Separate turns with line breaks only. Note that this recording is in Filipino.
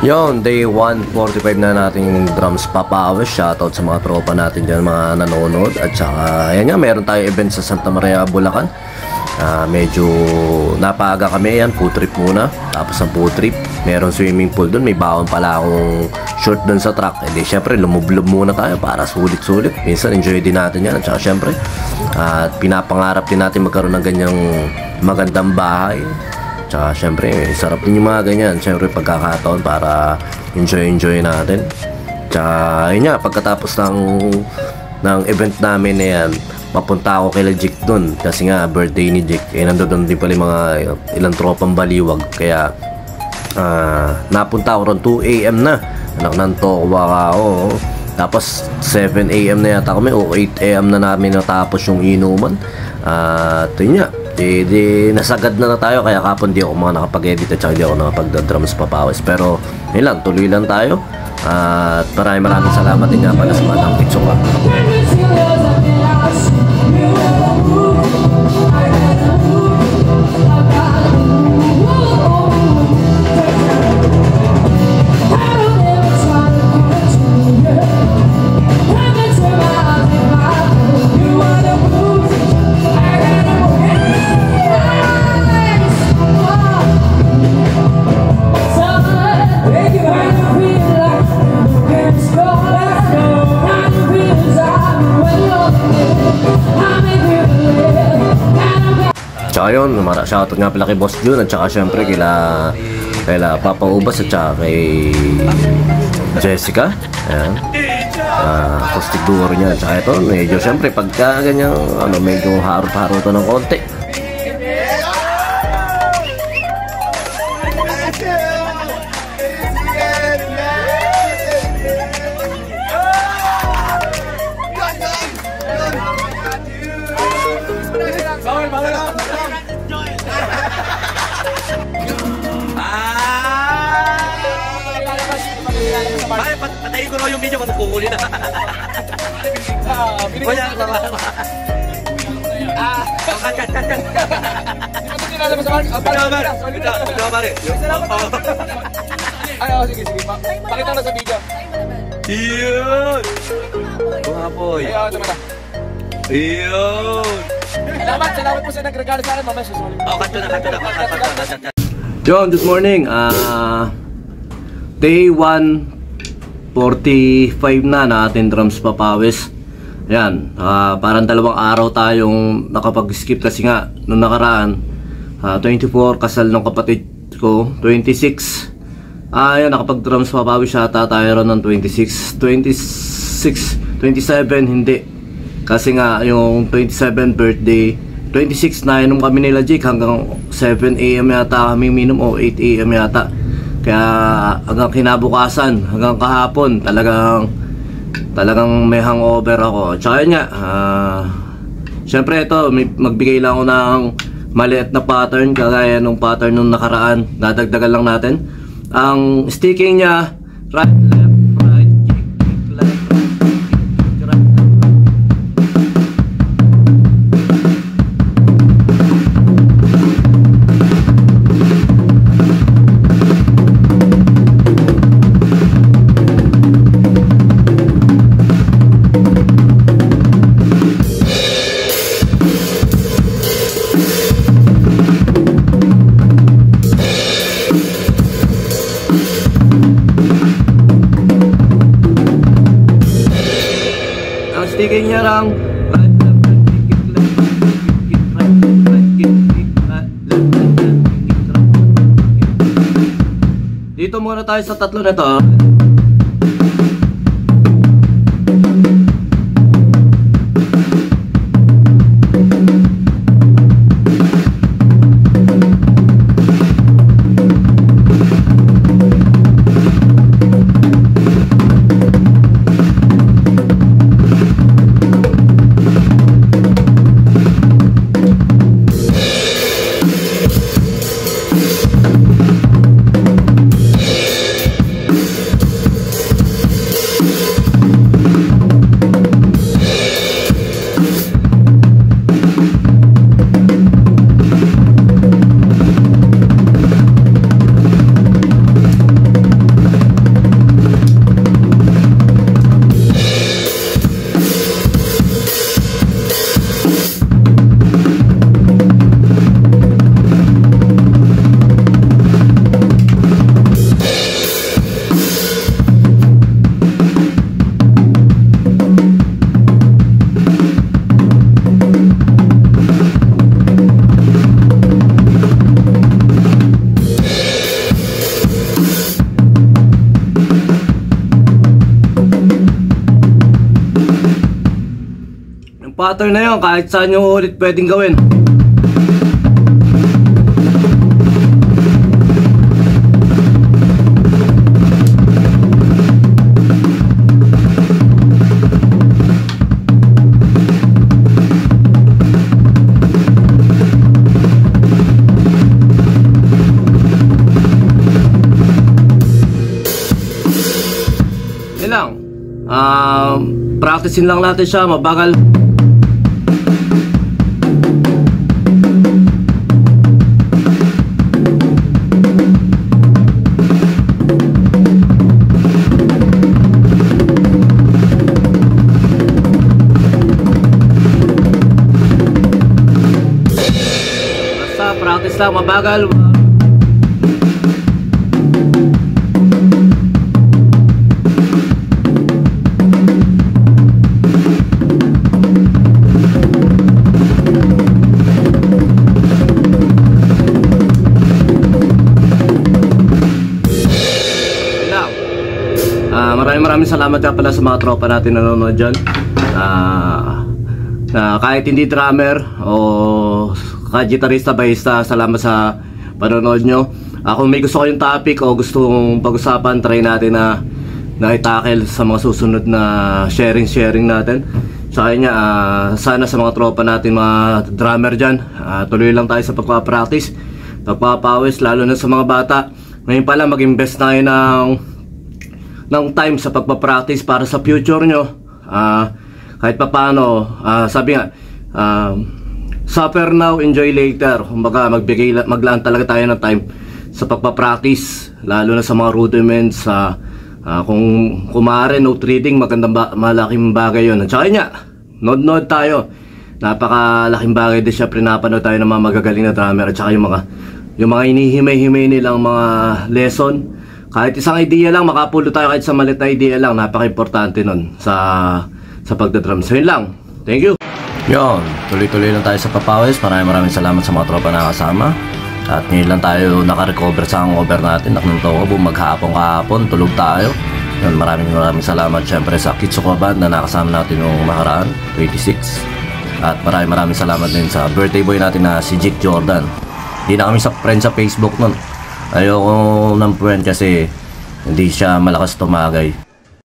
Yon, day 145 na nating drums papawis. Shoutout sa mga tropa natin dyan, mga nanonood. At saka, ayan nga, meron tayo event sa Santa Maria, Bulacan. Medyo napaga kami, yan, food trip muna. Tapos ang food trip, meron swimming pool dun. May baon pala akong short dun sa truck. Hindi, syempre, lumublob muna tayo para sulit-sulit. Minsan, enjoy din natin yan. At saka, syempre, pinapangarap din natin magkaroon ng ganyang magandang bahay. Tsaka syempre, sarap din yung mga ganyan. Syempre, pagkakataon para enjoy natin. Tsaka, yun nga, pagkatapos ng event namin na yan, mapunta ako kay Jik dun. Kasi nga, birthday ni Jik. Nandoon din pala yung mga ilang tropang baliwag. Kaya, napunta ako ron 2 AM na. Anak ng tokwa ako. Tapos, 7 AM na yata kami o 8 AM na namin natapos yung inuman. At yun nga, nasagad na tayo, kaya kapon di ako mga nakapag-edit at saka di ako nakapag-drums papawis. Pero yun lang, tuloy lang tayo. At maraming salamat din nga pala sa mga nangkitso ka. Tsaka yun, shoutout nga pala kay Boss Jun. At tsaka syempre kaila Papa Ubas at tsaka kay Jessica. Ayan, acoustic duo niya. At tsaka ito, medyo syempre pagka ganyan, medyo harot-haroto ng konti.
Patayin ko na yung video kung nagkukulin na. Wala ka ba? Kat.
Sige. Pakita na sa video.
Iyon! Gumapoy. Iyon!
Salamat po sa nagregalo sa akin. Mamaya susulit.
Kanto na.
John, good morning. Day 145 na natin drums papawis. Ayan, parang 2 araw tayong nakapag-skip kasi nga nung nakaraan 24 kasal ng kapatid ko, 26 ayan, nakapag-drums papawis yata tayo ron ng 27 hindi, kasi nga yung 27 birthday 26 na inom kami nila Jake hanggang 7 AM yata kami minom o 8 AM yata. Kaya hanggang kinabukasan, hanggang kahapon, talagang may hangover ako. Tsaka yun nga, syempre ito, magbigay lang ako ng maliit na pattern, kagaya nung pattern nung nakaraan, dadagdagan lang natin. Ang sticking niya, right, left, right, kick, left, right, kick, right. Sticking niya lang right, left, right, kick, left, right, kick, right. Dito muna tayo sa tatlo na to. pattern na yun, kahit saan nyo ulit pwedeng gawin. Yun lang. Practicein lang natin siya, mabagal. Basta practice lang, mabagal. Maraming salamat ka pala sa mga tropa natin na nanonood dyan. Na kahit hindi drummer o kahit gitarista, bahista, salamat sa panonood nyo. Kung may gusto kayong topic o gustong pag-usapan, try natin na i-tackle sa mga susunod na sharing natin. Sa kanya, sana sa mga tropa natin, mga drummer dyan, tuloy lang tayo sa pagpapractice, pagpapawis, lalo na sa mga bata. Ngayon pala, mag-invest na kayo ng time sa pagpapractice para sa future nyo. Kahit pa paano, sabi nga, suffer now, enjoy later. Kumbaga, maglaan talaga tayo ng time sa pagpapractice, lalo na sa mga rudiments. Kung kumare, note reading, malaking bagay yun. At saka nga, nod tayo. Napakalaking bagay din siya, pinapanood tayo ng mga magagaling na drummer. At saka yung mga inihimay-himay nilang mga lesson. Kahit isang idea lang, makapulo tayo kahit sa malit na idea lang, napaka-importante nun sa pagdadrum. So yun lang. Thank you. Yun, tuloy-tuloy lang tayo sa papawis. Maraming salamat sa mga tropa na kasama. At ngayon lang tayo naka-recover sa hangover natin. Naknunto ko, maghapon kahapon, tulog tayo. Yun, maraming salamat syempre sa Kitsuko Band na nakasama natin nung nakaraan, 26. At maraming salamat din sa birthday boy natin na si Jake Jordan. Hindi na kami friend sa Facebook nun. Ayoko ng friend kasi hindi siya malakas tumagay.